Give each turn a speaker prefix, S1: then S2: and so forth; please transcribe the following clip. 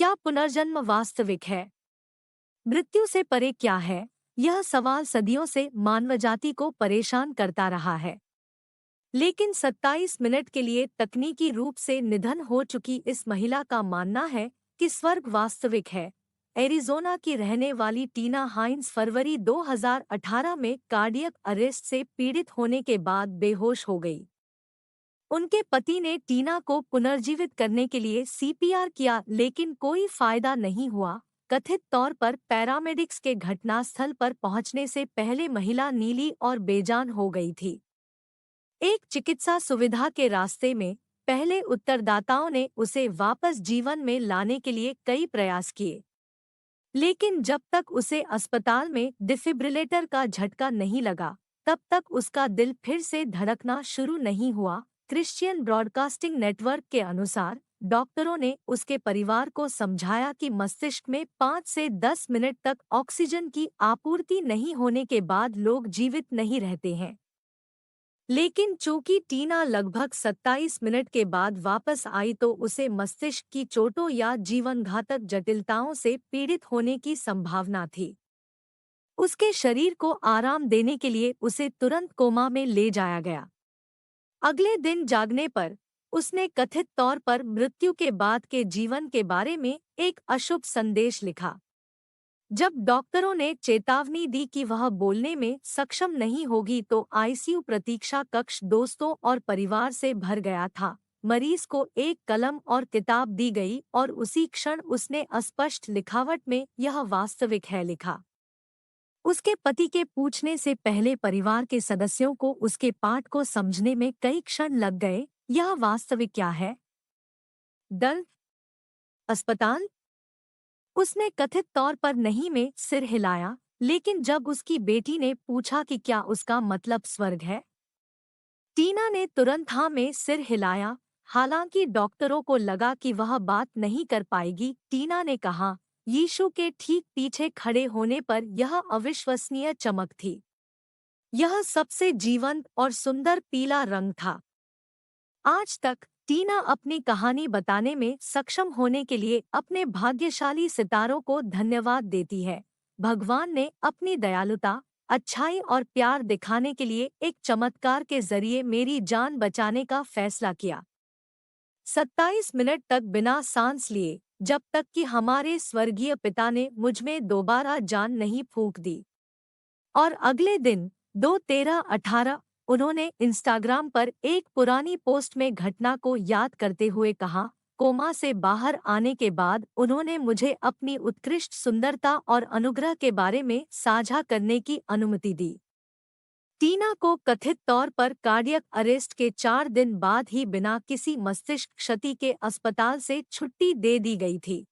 S1: क्या पुनर्जन्म वास्तविक है? मृत्यु से परे क्या है? यह सवाल सदियों से मानवजाति को परेशान करता रहा है। लेकिन 27 मिनट के लिए तकनीकी रूप से निधन हो चुकी इस महिला का मानना है कि स्वर्ग वास्तविक है। एरिज़ोना की रहने वाली टीना हाइन्स फरवरी 2018 में कार्डियक अरेस्ट से पीड़ित होने के बाद बेहोश हो गई। उनके पति ने टीना को पुनर्जीवित करने के लिए सीपीआर किया, लेकिन कोई फायदा नहीं हुआ। कथित तौर पर पैरामेडिक्स के घटनास्थल पर पहुंचने से पहले महिला नीली और बेजान हो गई थी। एक चिकित्सा सुविधा के रास्ते में पहले उत्तरदाताओं ने उसे वापस जीवन में लाने के लिए कई प्रयास किए, लेकिन जब तक उसे अस्पताल में डिफिब्रिलेटर का झटका नहीं लगा, तब तक उसका दिल फिर से धड़कना शुरू नहीं हुआ। क्रिश्चियन ब्रॉडकास्टिंग नेटवर्क के अनुसार डॉक्टरों ने उसके परिवार को समझाया कि मस्तिष्क में 5 से 10 मिनट तक ऑक्सीजन की आपूर्ति नहीं होने के बाद लोग जीवित नहीं रहते हैं। लेकिन चूंकि टीना लगभग 27 मिनट के बाद वापस आई तो उसे मस्तिष्क की चोटों या जीवनघातक जटिलताओं से पीड़ित होने की संभावना थी। उसके शरीर को आराम देने के लिए उसे तुरंत कोमा में ले जाया गया। अगले दिन जागने पर उसने कथित तौर पर मृत्यु के बाद के जीवन के बारे में एक अशुभ संदेश लिखा। जब डॉक्टरों ने चेतावनी दी कि वह बोलने में सक्षम नहीं होगी तो आईसीयू प्रतीक्षा कक्ष दोस्तों और परिवार से भर गया था। मरीज को एक कलम और किताब दी गई और उसी क्षण उसने अस्पष्ट लिखावट में "यह वास्तविक है" लिखा। उसके पति के पूछने से पहले परिवार के सदस्यों को उसके पाठ को समझने में कई क्षण लग गए। यह वास्तविक क्या है? दर्द? अस्पताल? उसने कथित तौर पर नहीं में सिर हिलाया, लेकिन जब उसकी बेटी ने पूछा कि क्या उसका मतलब स्वर्ग है, टीना ने तुरंत हाँ में सिर हिलाया। हालांकि डॉक्टरों को लगा कि वह बात नहीं कर पाएगी, टीना ने कहा, यीशु के ठीक पीछे खड़े होने पर यह अविश्वसनीय चमक थी। यह सबसे जीवंत और सुंदर पीला रंग था। आज तक टीना अपनी कहानी बताने में सक्षम होने के लिए अपने भाग्यशाली सितारों को धन्यवाद देती है। भगवान ने अपनी दयालुता, अच्छाई और प्यार दिखाने के लिए एक चमत्कार के जरिए मेरी जान बचाने का फैसला किया। 27 मिनट तक बिना सांस लिए, जब तक कि हमारे स्वर्गीय पिता ने मुझमें दोबारा जान नहीं फूंक दी। और अगले दिन 2/13/18 उन्होंने इंस्टाग्राम पर एक पुरानी पोस्ट में घटना को याद करते हुए कहा, कोमा से बाहर आने के बाद उन्होंने मुझे अपनी उत्कृष्ट सुंदरता और अनुग्रह के बारे में साझा करने की अनुमति दी। टीना को कथित तौर पर कार्डियक अरेस्ट के 4 दिन बाद ही बिना किसी मस्तिष्क क्षति के अस्पताल से छुट्टी दे दी गई थी।